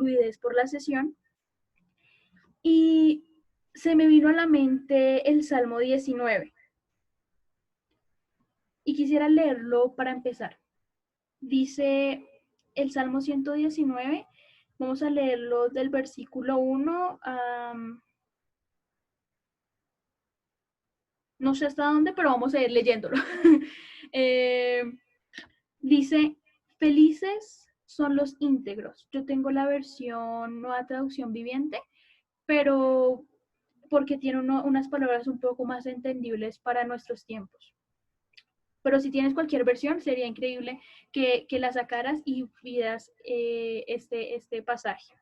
fluidez por la sesión. Y se me vino a la mente el Salmo 19. Y quisiera leerlo para empezar. Dice el Salmo 119, vamos a leerlo del versículo 1 a... no sé hasta dónde, pero vamos a ir leyéndolo. Dice, felices son los íntegros. Yo tengo la versión Nueva Traducción Viviente, pero porque tiene unas palabras un poco más entendibles para nuestros tiempos. Pero si tienes cualquier versión, sería increíble que la sacaras y vieras este pasaje.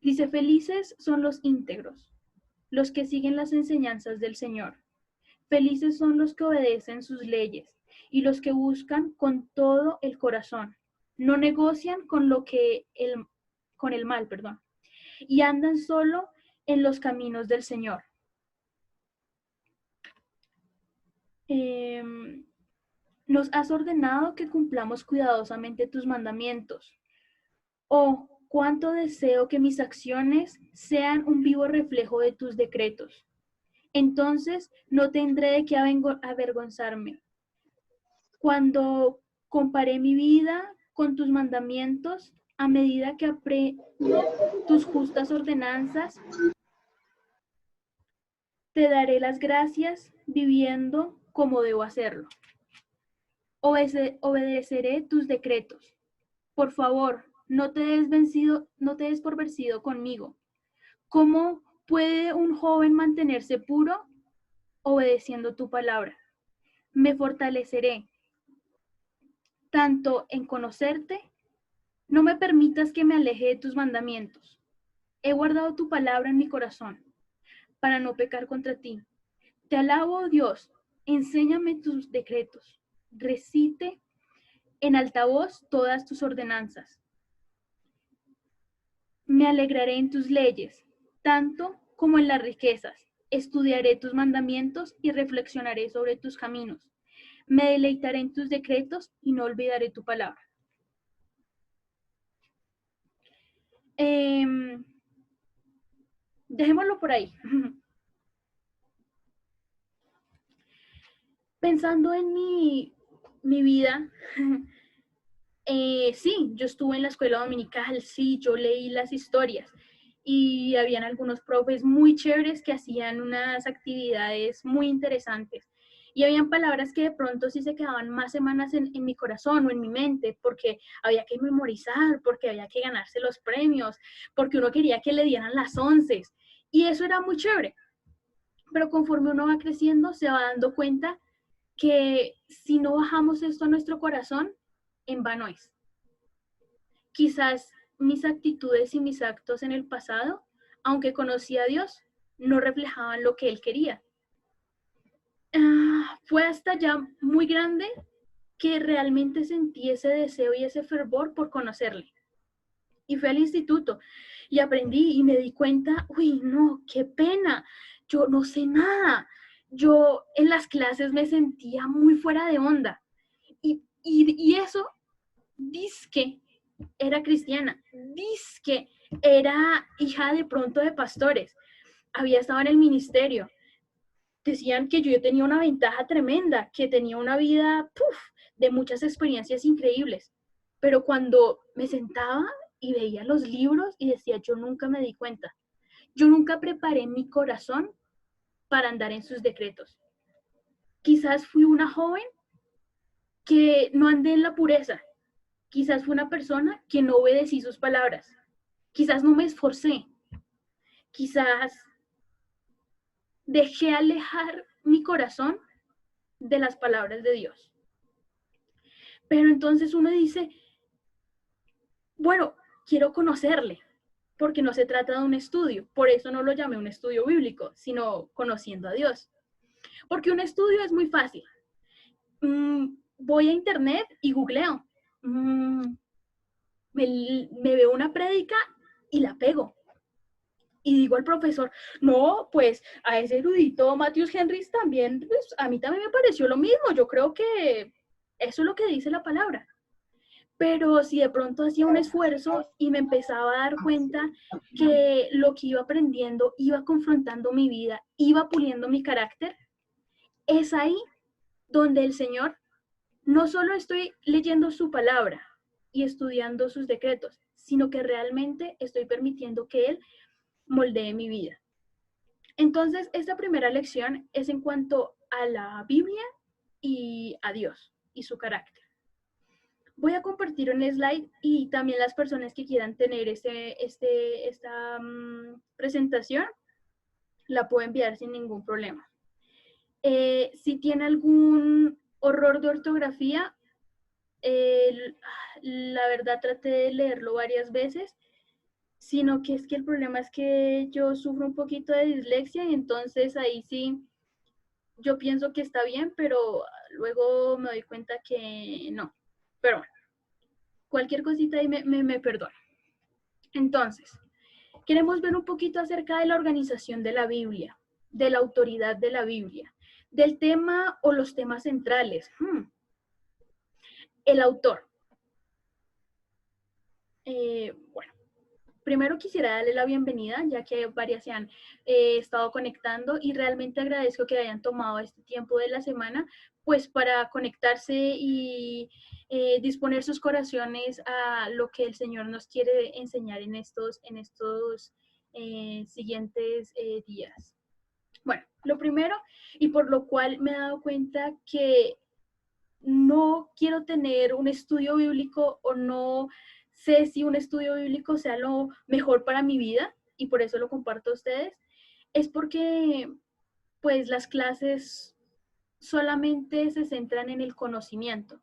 Dice, felices son los íntegros, los que siguen las enseñanzas del Señor. Felices son los que obedecen sus leyes y los que buscan con todo el corazón. No negocian con el mal, y andan solo en los caminos del Señor. Nos has ordenado que cumplamos cuidadosamente tus mandamientos. Oh, cuánto deseo que mis acciones sean un vivo reflejo de tus decretos. Entonces no tendré de qué avergonzarme. Cuando comparé mi vida con tus mandamientos, a medida que aprendo tus justas ordenanzas, te daré las gracias viviendo como debo hacerlo. Obedeceré tus decretos. Por favor, no te des por vencido conmigo. ¿Cómo puede un joven mantenerse puro? Obedeciendo tu palabra. Me fortaleceré tanto en conocerte. No me permitas que me aleje de tus mandamientos. He guardado tu palabra en mi corazón para no pecar contra ti. Te alabo, oh Dios, enséñame tus decretos. Recite en alta voz todas tus ordenanzas. Me alegraré en tus leyes, tanto como en las riquezas. Estudiaré tus mandamientos y reflexionaré sobre tus caminos. Me deleitaré en tus decretos y no olvidaré tu palabra. Dejémoslo por ahí. Pensando en mi vida, sí, yo estuve en la escuela dominical, sí, yo leí las historias y habían algunos profes muy chéveres que hacían unas actividades muy interesantes. Y habían palabras que de pronto sí se quedaban más semanas en mi corazón o en mi mente, porque había que memorizar, porque había que ganarse los premios, porque uno quería que le dieran las 11. Y eso era muy chévere. Pero conforme uno va creciendo, se va dando cuenta que si no bajamos esto a nuestro corazón, en vano es. Quizás mis actitudes y mis actos en el pasado, aunque conocí a Dios, no reflejaban lo que Él quería. Fue hasta ya muy grande que realmente sentí ese deseo y ese fervor por conocerle. Y fui al instituto y aprendí y me di cuenta, uy, no, qué pena, yo no sé nada. Yo en las clases me sentía muy fuera de onda. Y eso, dizque era cristiana, dizque era hija de pronto de pastores, había estado en el ministerio. Decían que yo tenía una ventaja tremenda, que tenía una vida de muchas experiencias increíbles. Pero cuando me sentaba y veía los libros y decía, yo nunca me di cuenta. Yo nunca preparé mi corazón para andar en sus decretos. Quizás fui una joven que no andé en la pureza. Quizás fui una persona que no obedecí sus palabras. Quizás no me esforcé. Quizás dejé alejar mi corazón de las palabras de Dios. Pero entonces uno dice, bueno, quiero conocerle, porque no se trata de un estudio. Por eso no lo llamé un estudio bíblico, sino conociendo a Dios. Porque un estudio es muy fácil. Voy a internet y googleo. Me veo una prédica y la pego. Y digo al profesor, no, pues a ese erudito Matthews Henrys también, pues a mí también me pareció lo mismo. Yo creo que eso es lo que dice la palabra. pero si de pronto hacía un esfuerzo y me empezaba a dar cuenta que lo que iba aprendiendo iba confrontando mi vida, iba puliendo mi carácter, es ahí donde el Señor, no solo estoy leyendo su palabra y estudiando sus decretos, sino que realmente estoy permitiendo que Él moldee mi vida. Entonces, esta primera lección es en cuanto a la Biblia y a Dios y su carácter. Voy a compartir un slide y también las personas que quieran tener esta presentación la puedo enviar sin ningún problema. Si tiene algún horror de ortografía, la verdad traté de leerlo varias veces, sino que es que el problema es que yo sufro un poquito de dislexia y entonces ahí sí yo pienso que está bien, pero luego me doy cuenta que no. Pero bueno, cualquier cosita ahí me perdona. Entonces, queremos ver un poquito acerca de la organización de la Biblia, de la autoridad de la Biblia, del tema o los temas centrales. El autor. Bueno, primero quisiera darle la bienvenida, ya que varias se han estado conectando y realmente agradezco que hayan tomado este tiempo de la semana, pues para conectarse y disponer sus corazones a lo que el Señor nos quiere enseñar en estos siguientes días. Bueno, lo primero, y por lo cual me he dado cuenta que no quiero tener un estudio bíblico o no sé si un estudio bíblico sea lo mejor para mi vida, y por eso lo comparto a ustedes, es porque pues las clases solamente se centran en el conocimiento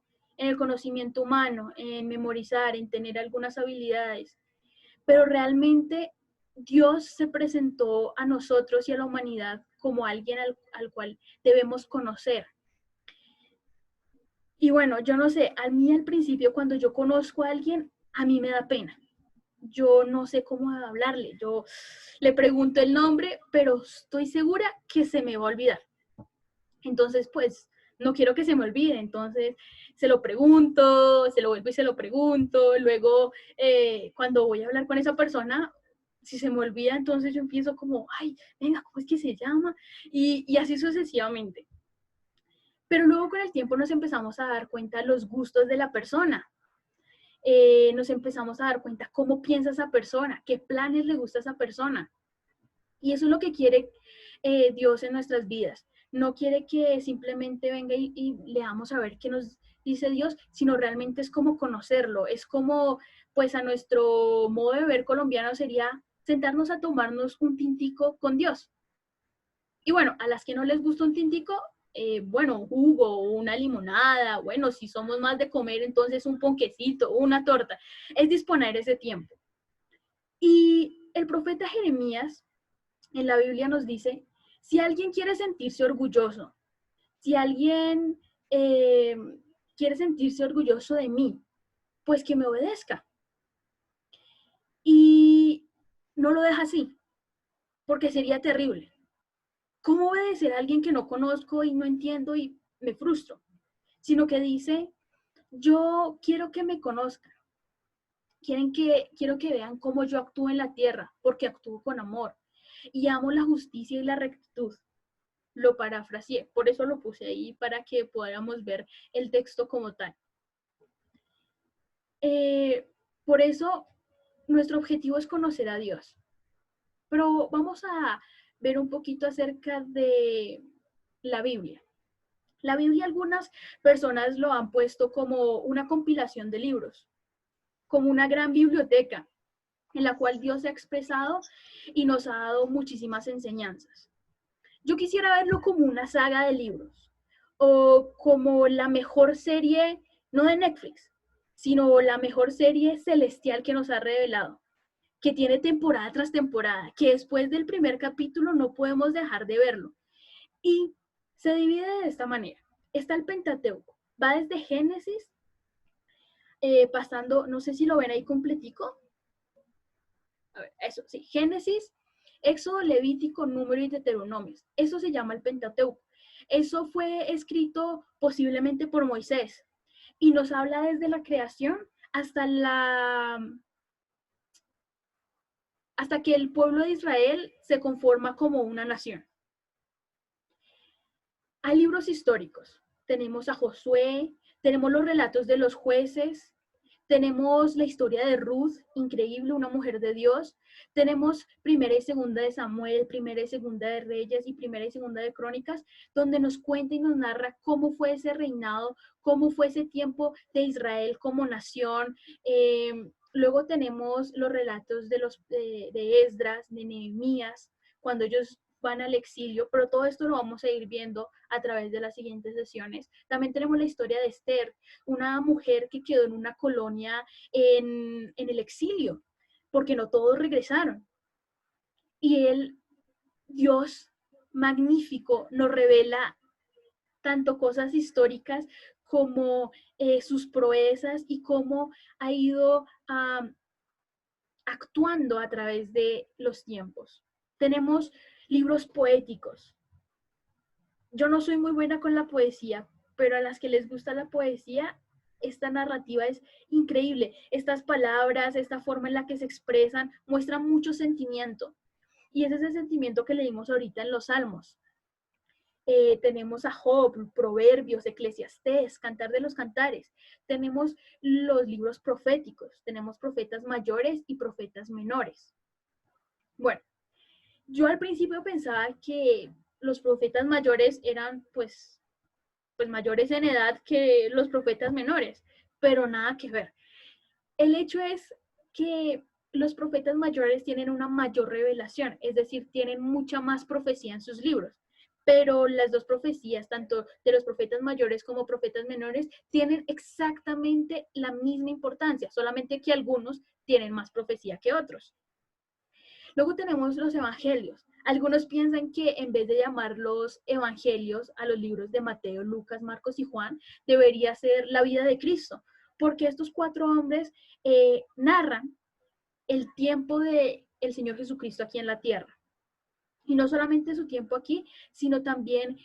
humano, en memorizar, en tener algunas habilidades, pero realmente Dios se presentó a nosotros y a la humanidad como alguien al cual debemos conocer. Y bueno, yo no sé, a mí al principio cuando yo conozco a alguien, a mí me da pena. Yo no sé cómo hablarle. Yo le pregunto el nombre, pero estoy segura que se me va a olvidar. Entonces, pues, no quiero que se me olvide. Entonces, se lo pregunto, se lo vuelvo y se lo pregunto. Luego, cuando voy a hablar con esa persona, si se me olvida, entonces yo empiezo como, ay, venga, ¿cómo es que se llama? Y así sucesivamente. Pero luego con el tiempo nos empezamos a dar cuenta de los gustos de la persona. Nos empezamos a dar cuenta cómo piensa esa persona, qué planes le gusta a esa persona. Y eso es lo que quiere Dios en nuestras vidas. No quiere que simplemente venga y leamos a ver qué nos dice Dios, sino realmente es como conocerlo. Es como, pues a nuestro modo de ver colombiano sería sentarnos a tomarnos un tintico con Dios. Y bueno, a las que no les gusta un tintico, bueno, un jugo, una limonada, bueno, si somos más de comer, entonces un ponquecito, una torta. Es disponer ese tiempo. Y el profeta Jeremías en la Biblia nos dice, si alguien quiere sentirse orgulloso, si alguien quiere sentirse orgulloso de mí, pues que me obedezca. Y no lo deja así, porque sería terrible. ¿Cómo obedecer a alguien que no conozco y no entiendo y me frustro? Sino que dice, yo quiero que me conozcan, quiero que vean cómo yo actúo en la tierra, porque actúo con amor y amo la justicia y la rectitud. Lo parafraseé, por eso lo puse ahí para que podamos ver el texto como tal. Por eso nuestro objetivo es conocer a Dios. Pero vamos a ver un poquito acerca de la Biblia. La Biblia algunas personas lo han puesto como una compilación de libros, como una gran biblioteca en la cual Dios se ha expresado y nos ha dado muchísimas enseñanzas. Yo quisiera verlo como una saga de libros o como la mejor serie, no de Netflix, sino la mejor serie celestial que nos ha revelado, que tiene temporada tras temporada, que después del primer capítulo no podemos dejar de verlo. Y se divide de esta manera. Está el Pentateuco, va desde Génesis, pasando, no sé si lo ven ahí completico. A ver, eso, sí, Génesis, Éxodo, Levítico, Número y Deuteronomios. Eso se llama el Pentateuco. Eso fue escrito posiblemente por Moisés y nos habla desde la creación hasta que el pueblo de Israel se conforma como una nación. Hay libros históricos. Tenemos a Josué, tenemos los relatos de los jueces, tenemos la historia de Ruth, increíble, una mujer de Dios. Tenemos primera y segunda de Samuel, primera y segunda de Reyes y primera y segunda de Crónicas, donde nos cuenta y nos narra cómo fue ese reinado, cómo fue ese tiempo de Israel como nación. Luego tenemos los relatos de Esdras, de Nehemías, cuando ellos van al exilio, pero todo esto lo vamos a ir viendo a través de las siguientes sesiones. También tenemos la historia de Esther, una mujer que quedó en una colonia en el exilio, porque no todos regresaron. Y Dios magnífico, nos revela tanto cosas históricas como sus proezas y cómo ha ido actuando a través de los tiempos. Tenemos libros poéticos. Yo no soy muy buena con la poesía, pero a las que les gusta la poesía, esta narrativa es increíble. Estas palabras, esta forma en la que se expresan, muestran mucho sentimiento. Y ese es el sentimiento que leímos ahorita en los Salmos. Tenemos a Job, Proverbios, Eclesiastés, Cantar de los Cantares. Tenemos los libros proféticos. Tenemos profetas mayores y profetas menores. Bueno, yo al principio pensaba que los profetas mayores eran pues mayores en edad que los profetas menores, pero nada que ver. El hecho es que los profetas mayores tienen una mayor revelación, es decir, tienen mucha más profecía en sus libros, pero las dos profecías, tanto de los profetas mayores como profetas menores, tienen exactamente la misma importancia, solamente que algunos tienen más profecía que otros. Luego tenemos los evangelios. Algunos piensan que en vez de llamar los evangelios a los libros de Mateo, Lucas, Marcos y Juan, debería ser la vida de Cristo, porque estos 4 hombres narran el tiempo de el Señor Jesucristo aquí en la tierra. Y no solamente su tiempo aquí, sino también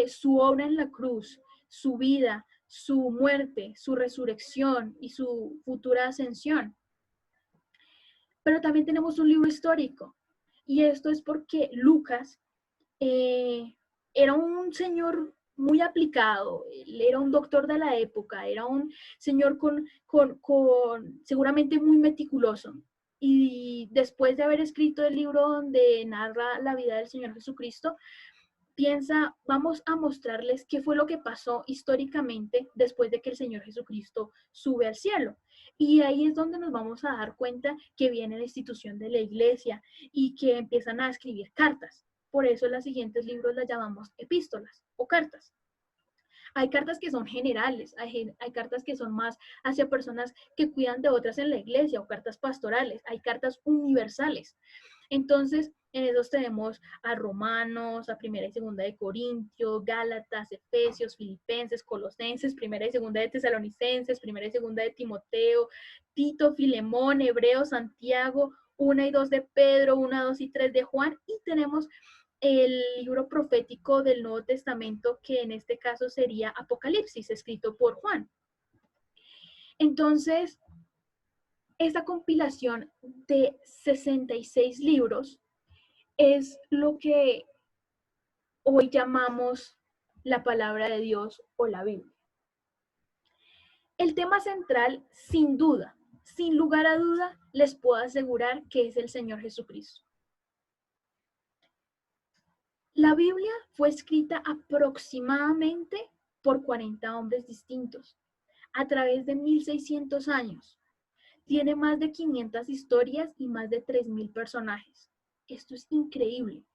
su obra en la cruz, su vida, su muerte, su resurrección y su futura ascensión. Pero también tenemos un libro histórico. Y esto es porque Lucas era un señor muy aplicado, él era un doctor de la época, era un señor con seguramente muy meticuloso. Y después de haber escrito el libro donde narra la vida del Señor Jesucristo, piensa, vamos a mostrarles qué fue lo que pasó históricamente después de que el Señor Jesucristo sube al cielo. Y ahí es donde nos vamos a dar cuenta que viene la institución de la iglesia y que empiezan a escribir cartas. Por eso los siguientes libros las llamamos epístolas o cartas. Hay cartas que son generales, hay cartas que son más hacia personas que cuidan de otras en la iglesia o cartas pastorales, hay cartas universales. Entonces, en esos tenemos a Romanos, a Primera y Segunda de Corintios, Gálatas, Efesios, Filipenses, Colosenses, Primera y Segunda de Tesalonicenses, Primera y Segunda de Timoteo, Tito, Filemón, Hebreo, Santiago, 1 y 2 de Pedro, 1, 2 y 3 de Juan, y tenemos el libro profético del Nuevo Testamento, que en este caso sería Apocalipsis, escrito por Juan. Entonces, esta compilación de 66 libros es lo que hoy llamamos la palabra de Dios o la Biblia. El tema central, sin duda, sin lugar a duda, les puedo asegurar que es el Señor Jesucristo. La Biblia fue escrita aproximadamente por 40 hombres distintos, a través de 1600 años. Tiene más de 500 historias y más de 3000 personajes. Esto es increíble,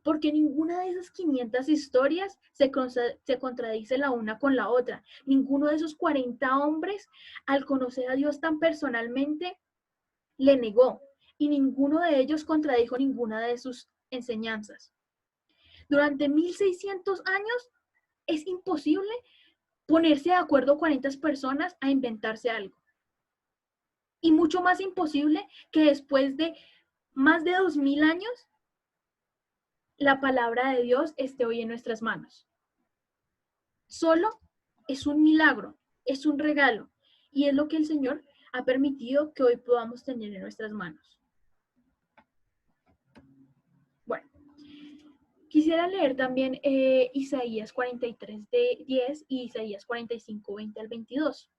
porque ninguna de esas 500 historias se contradice la una con la otra. Ninguno de esos 40 hombres, al conocer a Dios tan personalmente, le negó, y ninguno de ellos contradijo ninguna de sus enseñanzas. Durante 1600 años es imposible ponerse de acuerdo 40 personas a inventarse algo. Y mucho más imposible que después de más de 2000 años, la palabra de Dios esté hoy en nuestras manos. Solo es un milagro, es un regalo. Y es lo que el Señor ha permitido que hoy podamos tener en nuestras manos. Bueno, quisiera leer también Isaías 43, 10 y Isaías 45, 20 al 22.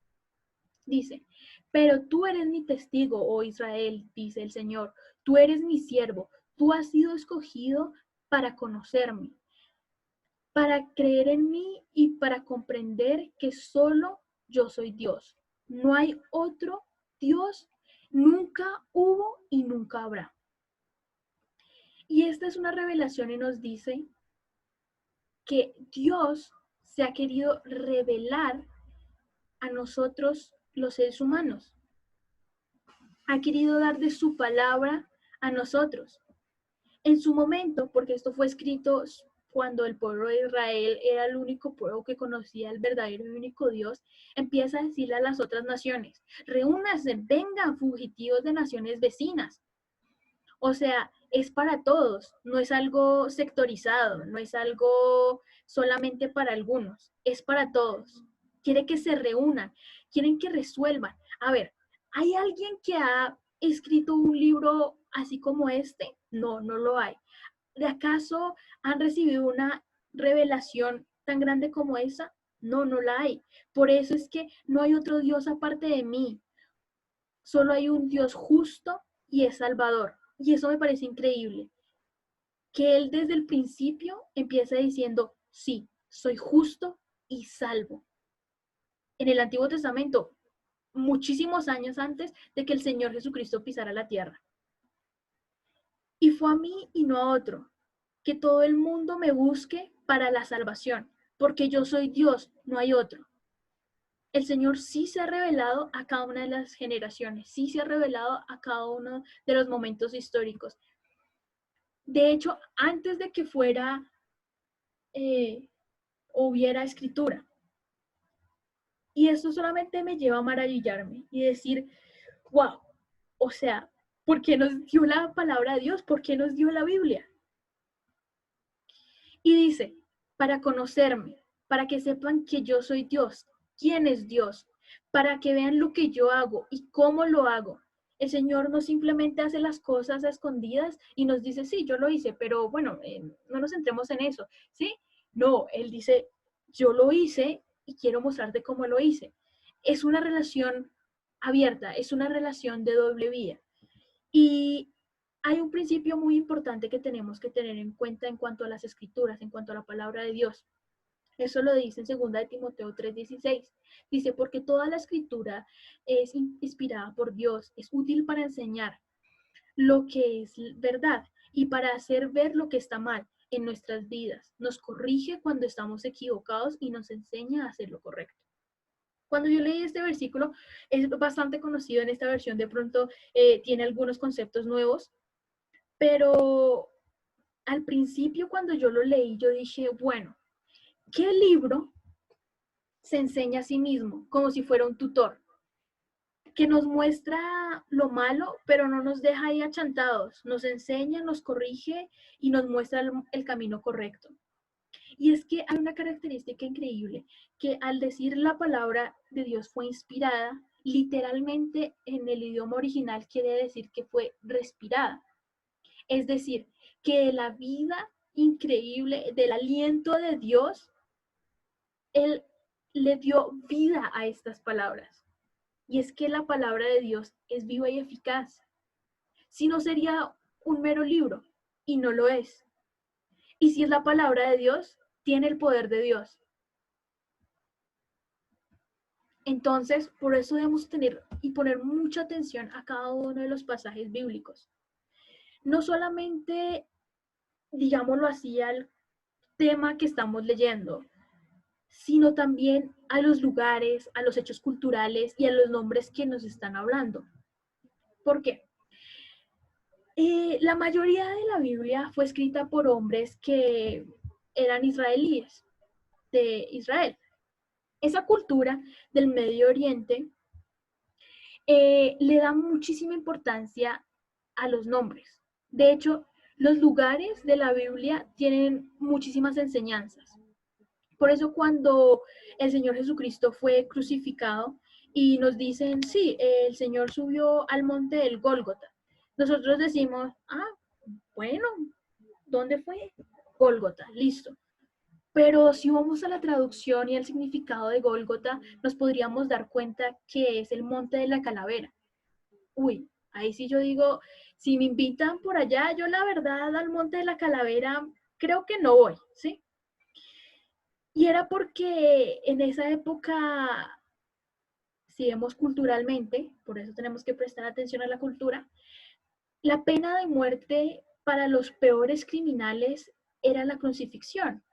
Dice, pero tú eres mi testigo, oh Israel, dice el Señor, tú eres mi siervo, tú has sido escogido para conocerme, para creer en mí y para comprender que solo yo soy Dios. No hay otro Dios, nunca hubo y nunca habrá. Y esta es una revelación y nos dice que Dios se ha querido revelar a nosotros los seres humanos. Ha querido dar de su palabra a nosotros. En su momento, porque esto fue escrito cuando el pueblo de Israel era el único pueblo que conocía al verdadero y único Dios, empieza a decirle a las otras naciones, reúnanse, vengan fugitivos de naciones vecinas. O sea, es para todos, no es algo sectorizado, no es algo solamente para algunos, es para todos. Quiere que se reúnan, quieren que resuelvan. A ver, ¿hay alguien que ha escrito un libro así como este? No, no lo hay. ¿De acaso han recibido una revelación tan grande como esa? No, no la hay. Por eso es que no hay otro Dios aparte de mí. Solo hay un Dios justo y es Salvador. Y eso me parece increíble. Que Él desde el principio empieza diciendo, sí, soy justo y salvo. En el Antiguo Testamento, muchísimos años antes de que el Señor Jesucristo pisara la tierra. Y fue a mí y no a otro, que todo el mundo me busque para la salvación, porque yo soy Dios, no hay otro. El Señor sí se ha revelado a cada una de las generaciones, sí se ha revelado a cada uno de los momentos históricos. De hecho, antes de que hubiera escritura. Y esto solamente me lleva a maravillarme y decir, wow, o sea, ¿por qué nos dio la palabra de Dios? ¿Por qué nos dio la Biblia? Y dice, para conocerme, para que sepan que yo soy Dios, quién es Dios, para que vean lo que yo hago y cómo lo hago. El Señor no simplemente hace las cosas a escondidas y nos dice, sí, yo lo hice, pero bueno, no nos centremos en eso, ¿sí? No, Él dice, yo lo hice y quiero mostrarte cómo lo hice. Es una relación abierta, es una relación de doble vía. Y hay un principio muy importante que tenemos que tener en cuenta en cuanto a las escrituras, en cuanto a la palabra de Dios. Eso lo dice en 2 de Timoteo 3:16. Dice, porque toda la escritura es inspirada por Dios, es útil para enseñar lo que es verdad y para hacer ver lo que está mal en nuestras vidas. Nos corrige cuando estamos equivocados y nos enseña a hacer lo correcto. Cuando yo leí este versículo, es bastante conocido en esta versión, de pronto tiene algunos conceptos nuevos, pero al principio cuando yo lo leí, yo dije, bueno, ¿qué libro se enseña a sí mismo como si fuera un tutor? Que nos muestra lo malo, pero no nos deja ahí achantados, nos enseña, nos corrige y nos muestra el camino correcto. Y es que hay una característica increíble, que al decir la palabra de Dios fue inspirada, literalmente en el idioma original quiere decir que fue respirada. Es decir, que de la vida increíble, del aliento de Dios, Él le dio vida a estas palabras. Y es que la palabra de Dios es viva y eficaz. Si no sería un mero libro, y no lo es. Y si es la palabra de Dios, tiene el poder de Dios. Entonces, por eso debemos tener y poner mucha atención a cada uno de los pasajes bíblicos. No solamente, digámoslo así, al tema que estamos leyendo, sino también a los lugares, a los hechos culturales y a los nombres que nos están hablando. ¿Por qué? La mayoría de la Biblia fue escrita por hombres que eran israelíes, de Israel. Esa cultura del Medio Oriente le da muchísima importancia a los nombres. De hecho, los lugares de la Biblia tienen muchísimas enseñanzas. Por eso cuando el Señor Jesucristo fue crucificado, y nos dicen, sí, el Señor subió al monte del Gólgota. Nosotros decimos, ah, bueno, ¿dónde fue? Gólgota, listo. Pero si vamos a la traducción y el significado de Gólgota, nos podríamos dar cuenta que es el monte de la calavera. Uy, ahí sí yo digo, si me invitan por allá, yo la verdad al monte de la calavera creo que no voy, ¿sí? Y era porque en esa época, si vemos culturalmente, por eso tenemos que prestar atención a la cultura, la pena de muerte para los peores criminales era la crucifixión.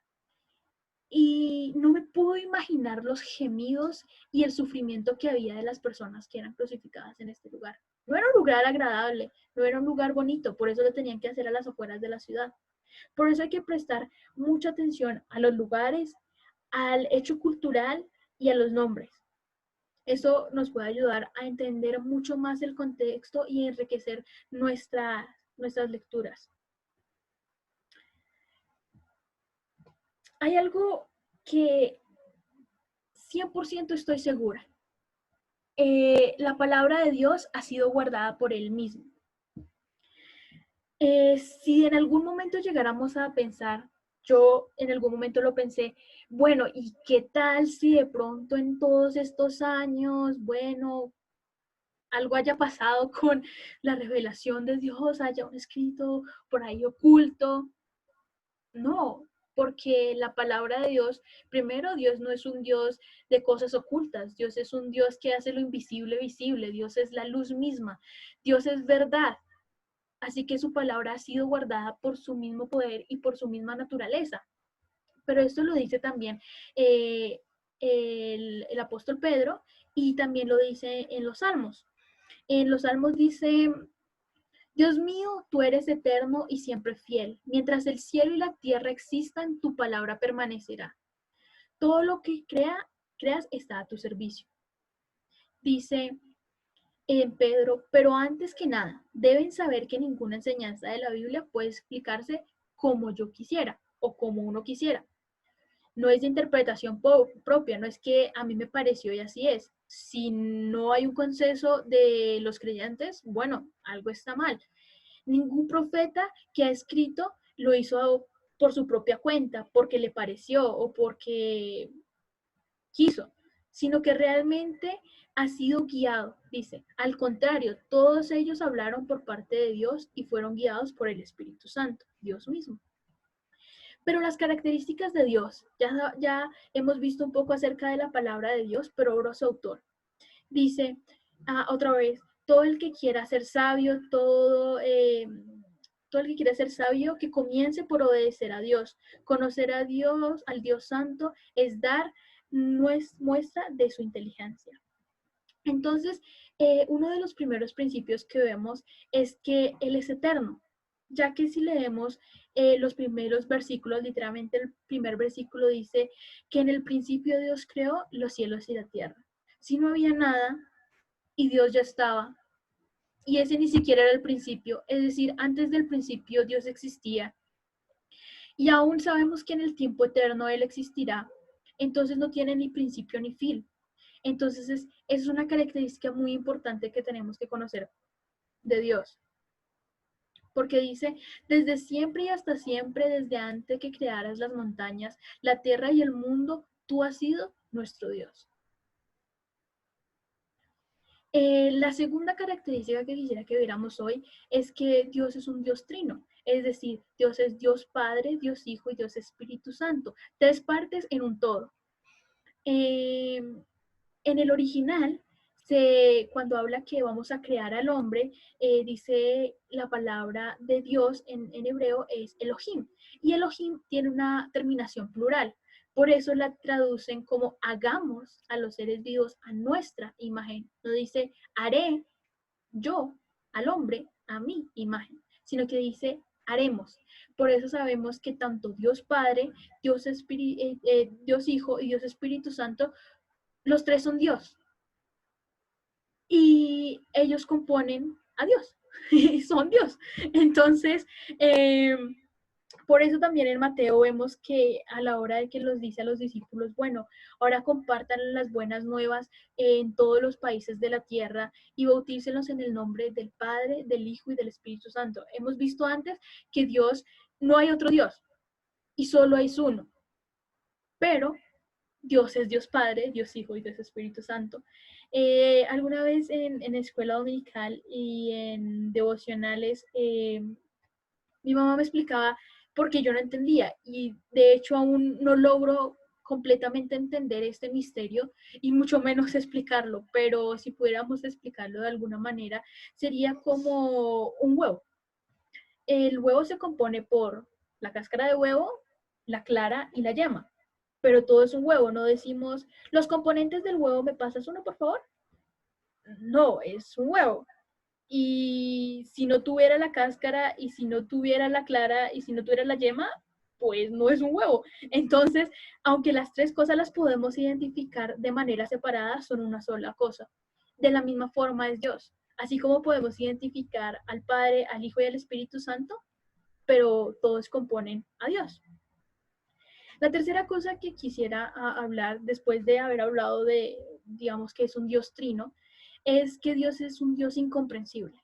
Y no me puedo imaginar los gemidos y el sufrimiento que había de las personas que eran crucificadas en este lugar. No era un lugar agradable, no era un lugar bonito, por eso lo tenían que hacer a las afueras de la ciudad. Por eso hay que prestar mucha atención a los lugares, al hecho cultural y a los nombres. Eso nos puede ayudar a entender mucho más el contexto y enriquecer nuestras lecturas. Hay algo que 100% estoy segura. La palabra de Dios ha sido guardada por Él mismo. Si en algún momento llegáramos a pensar, yo en algún momento lo pensé, bueno, ¿y qué tal si de pronto en todos estos años, bueno, algo haya pasado con la revelación de Dios, haya un escrito por ahí oculto? No, porque la palabra de Dios, primero, Dios no es un Dios de cosas ocultas, Dios es un Dios que hace lo invisible visible, Dios es la luz misma, Dios es verdad. Así que su palabra ha sido guardada por su mismo poder y por su misma naturaleza. Pero esto lo dice también el apóstol Pedro y también lo dice en los Salmos. En los Salmos dice, Dios mío, tú eres eterno y siempre fiel. Mientras el cielo y la tierra existan, tu palabra permanecerá. Todo lo que creas está a tu servicio. Dice en Pedro, pero antes que nada, deben saber que ninguna enseñanza de la Biblia puede explicarse como yo quisiera o como uno quisiera. No es de interpretación propia, no es que a mí me pareció y así es. Si no hay un consenso de los creyentes, bueno, algo está mal. Ningún profeta que ha escrito lo hizo por su propia cuenta, porque le pareció o porque quiso, sino que realmente ha sido guiado, dice. Al contrario, todos ellos hablaron por parte de Dios y fueron guiados por el Espíritu Santo, Dios mismo. Pero las características de Dios, ya hemos visto un poco acerca de la palabra de Dios, pero ahora su autor. Dice, otra vez, todo el que quiera ser sabio, todo el que quiera ser sabio, que comience por obedecer a Dios. Conocer a Dios, al Dios Santo, es dar muestra de su inteligencia. Entonces, uno de los primeros principios que vemos es que Él es eterno, ya que si leemos los primeros versículos, literalmente el primer versículo dice que en el principio Dios creó los cielos y la tierra. Si no había nada y Dios ya estaba, y ese ni siquiera era el principio, es decir, antes del principio Dios existía, y aún sabemos que en el tiempo eterno Él existirá, entonces no tiene ni principio ni fin. Entonces es una característica muy importante que tenemos que conocer de Dios. Porque dice, desde siempre y hasta siempre, desde antes que crearas las montañas, la tierra y el mundo, tú has sido nuestro Dios. La segunda característica que quisiera que viéramos hoy es que Dios es un Dios trino, es decir, Dios es Dios Padre, Dios Hijo y Dios Espíritu Santo, tres partes en un todo. En el original, cuando habla que vamos a crear al hombre, dice la palabra de Dios en hebreo es Elohim, y Elohim tiene una terminación plural. Por eso la traducen como hagamos a los seres vivos a nuestra imagen. No dice haré yo al hombre a mi imagen, sino que dice haremos. Por eso sabemos que tanto Dios Padre, Dios Hijo y Dios Espíritu Santo, los tres son Dios. Y ellos componen a Dios, son Dios. Entonces, Por eso también en Mateo vemos que a la hora de que los dice a los discípulos, bueno, ahora compartan las buenas nuevas en todos los países de la tierra y bautícenlos en el nombre del Padre, del Hijo y del Espíritu Santo. Hemos visto antes que Dios, no hay otro Dios y solo hay uno, pero Dios es Dios Padre, Dios Hijo y Dios Espíritu Santo. Alguna vez en escuela dominical y en devocionales, mi mamá me explicaba por qué yo no entendía y de hecho aún no logro completamente entender este misterio y mucho menos explicarlo, pero si pudiéramos explicarlo de alguna manera, sería como un huevo. El huevo se compone por la cáscara de huevo, la clara y la yema, pero todo es un huevo, no decimos, los componentes del huevo, ¿me pasas uno, por favor? No, es un huevo. Y si no tuviera la cáscara y si no tuviera la clara y si no tuviera la yema, pues no es un huevo. Entonces, aunque las tres cosas las podemos identificar de manera separada, son una sola cosa. De la misma forma es Dios. Así como podemos identificar al Padre, al Hijo y al Espíritu Santo, pero todos componen a Dios. La tercera cosa que quisiera hablar, después de haber hablado de, digamos que es un Dios trino, es que Dios es un Dios incomprensible.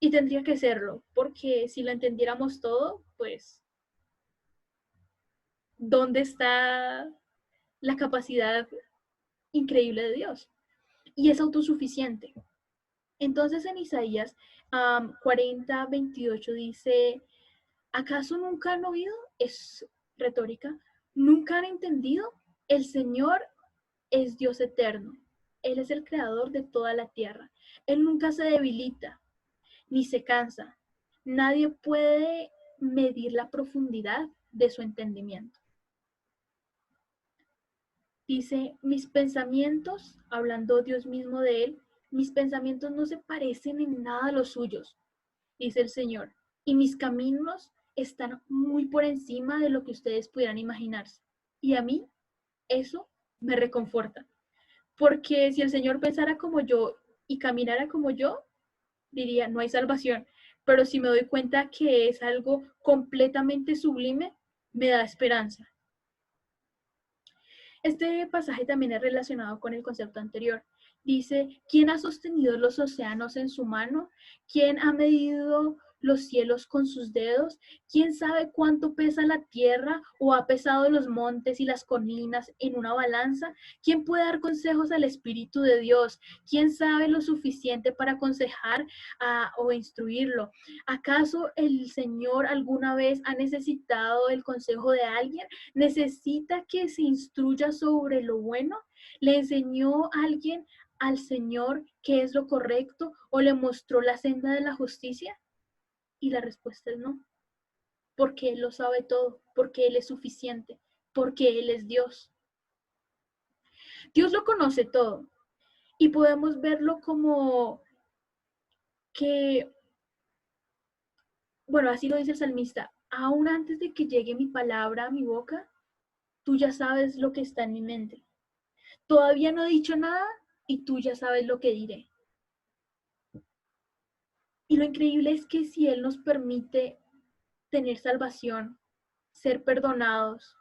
Y tendría que serlo, porque si lo entendiéramos todo, pues, ¿dónde está la capacidad increíble de Dios? Y es autosuficiente. Entonces en Isaías 40:28 dice, ¿acaso nunca han oído? Es retórica. ¿Nunca han entendido? El Señor es Dios eterno. Él es el creador de toda la tierra. Él nunca se debilita ni se cansa. Nadie puede medir la profundidad de su entendimiento. Dice, mis pensamientos, hablando Dios mismo de él, mis pensamientos no se parecen en nada a los suyos, dice el Señor, y mis caminos están muy por encima de lo que ustedes pudieran imaginarse. Y a mí eso me reconforta, porque si el Señor pensara como yo y caminara como yo, diría, no hay salvación. Pero si me doy cuenta que es algo completamente sublime, me da esperanza. Este pasaje también es relacionado con el concepto anterior. Dice, ¿quién ha sostenido los océanos en su mano? ¿Quién ha medido los cielos con sus dedos? ¿Quién sabe cuánto pesa la tierra o ha pesado los montes y las colinas en una balanza? ¿Quién puede dar consejos al Espíritu de Dios? ¿Quién sabe lo suficiente para aconsejar o instruirlo? ¿Acaso el Señor alguna vez ha necesitado el consejo de alguien? ¿Necesita que se instruya sobre lo bueno? ¿Le enseñó a alguien al Señor qué es lo correcto o le mostró la senda de la justicia? Y la respuesta es no, porque Él lo sabe todo, porque Él es suficiente, porque Él es Dios. Dios lo conoce todo y podemos verlo como que, bueno, así lo dice el salmista, aún antes de que llegue mi palabra a mi boca, tú ya sabes lo que está en mi mente. Todavía no he dicho nada y tú ya sabes lo que diré. Y lo increíble es que si Él nos permite tener salvación, ser perdonados,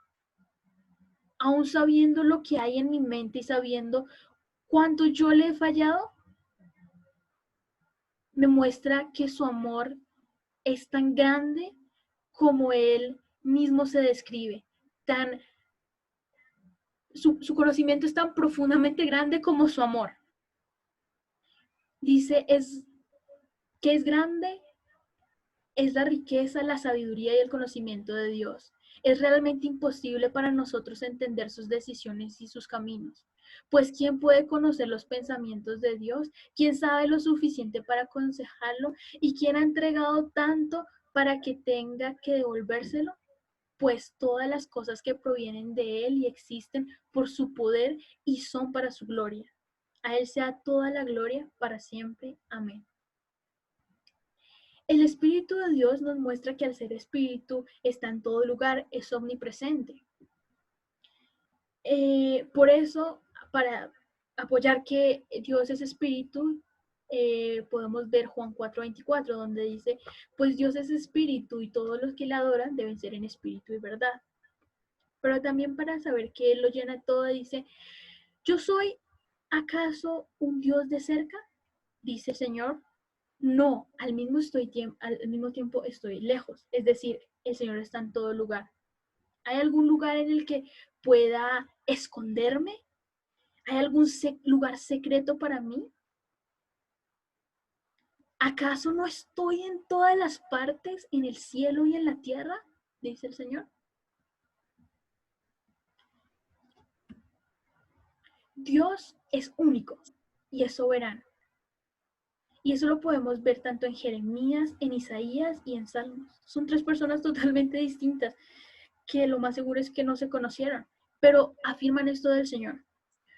aún sabiendo lo que hay en mi mente y sabiendo cuánto yo le he fallado, me muestra que su amor es tan grande como Él mismo se describe, tan, su conocimiento es tan profundamente grande como su amor. Dice, que es grande es la riqueza, la sabiduría y el conocimiento de Dios. Es realmente imposible para nosotros entender sus decisiones y sus caminos. Pues ¿quién puede conocer los pensamientos de Dios? ¿Quién sabe lo suficiente para aconsejarlo? ¿Y quién ha entregado tanto para que tenga que devolvérselo? Pues todas las cosas que provienen de Él y existen por su poder y son para su gloria. A Él sea toda la gloria para siempre. Amén. El Espíritu de Dios nos muestra que al ser Espíritu está en todo lugar, es omnipresente. Por eso, para apoyar que Dios es Espíritu, podemos ver Juan 4:24, donde dice, pues Dios es espíritu y todos los que le adoran deben ser en espíritu y verdad. Pero también para saber que Él lo llena todo, dice, ¿yo soy acaso un Dios de cerca? Dice el Señor. No, al mismo tiempo estoy lejos. Es decir, el Señor está en todo lugar. ¿Hay algún lugar en el que pueda esconderme? ¿Hay algún lugar secreto para mí? ¿Acaso no estoy en todas las partes, en el cielo y en la tierra? Dice el Señor. Dios es único y es soberano. Y eso lo podemos ver tanto en Jeremías, en Isaías y en Salmos. Son tres personas totalmente distintas que lo más seguro es que no se conocieron, pero afirman esto del Señor.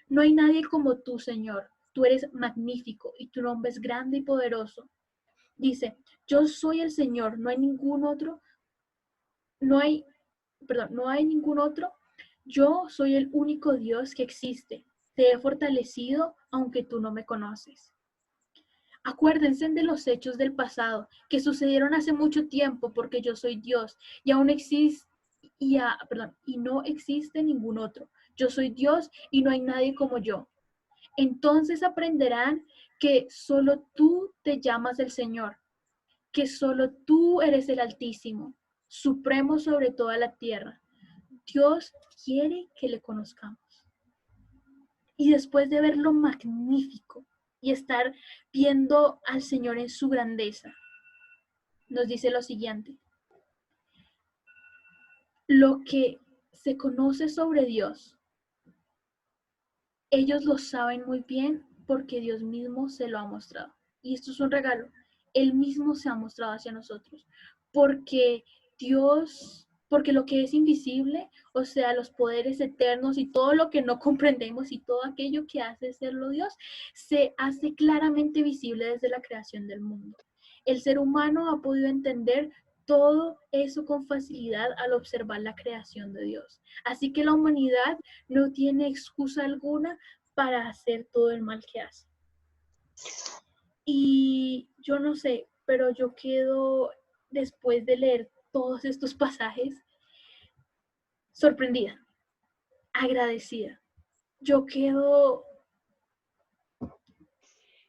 No hay nadie como tú, Señor. Tú eres magnífico y tu nombre es grande y poderoso. Dice, yo soy el Señor, no hay ningún otro, no hay ningún otro. Yo soy el único Dios que existe. Te he fortalecido aunque tú no me conoces. Acuérdense de los hechos del pasado que sucedieron hace mucho tiempo porque yo soy Dios y aún existe y no existe ningún otro. Yo soy Dios y no hay nadie como yo. Entonces aprenderán que solo tú te llamas el Señor, que solo tú eres el Altísimo, supremo sobre toda la tierra. Dios quiere que le conozcamos. Y después de ver lo magnífico y estar viendo al Señor en su grandeza, nos dice lo siguiente. Lo que se conoce sobre Dios, ellos lo saben muy bien porque Dios mismo se lo ha mostrado. Y esto es un regalo. Él mismo se ha mostrado hacia nosotros. Porque porque lo que es invisible, o sea, los poderes eternos y todo lo que no comprendemos y todo aquello que hace serlo Dios, se hace claramente visible desde la creación del mundo. El ser humano ha podido entender todo eso con facilidad al observar la creación de Dios. Así que la humanidad no tiene excusa alguna para hacer todo el mal que hace. Y yo no sé, pero yo quedo, después de leer todos estos pasajes, sorprendida, agradecida. Yo quedo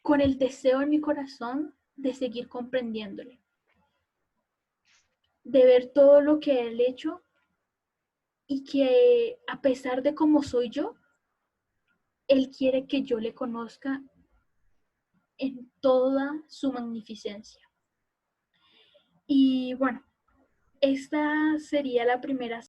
con el deseo en mi corazón de seguir comprendiéndole, de ver todo lo que Él ha hecho y que a pesar de cómo soy yo, Él quiere que yo le conozca en toda su magnificencia. Y bueno, esta sería la primera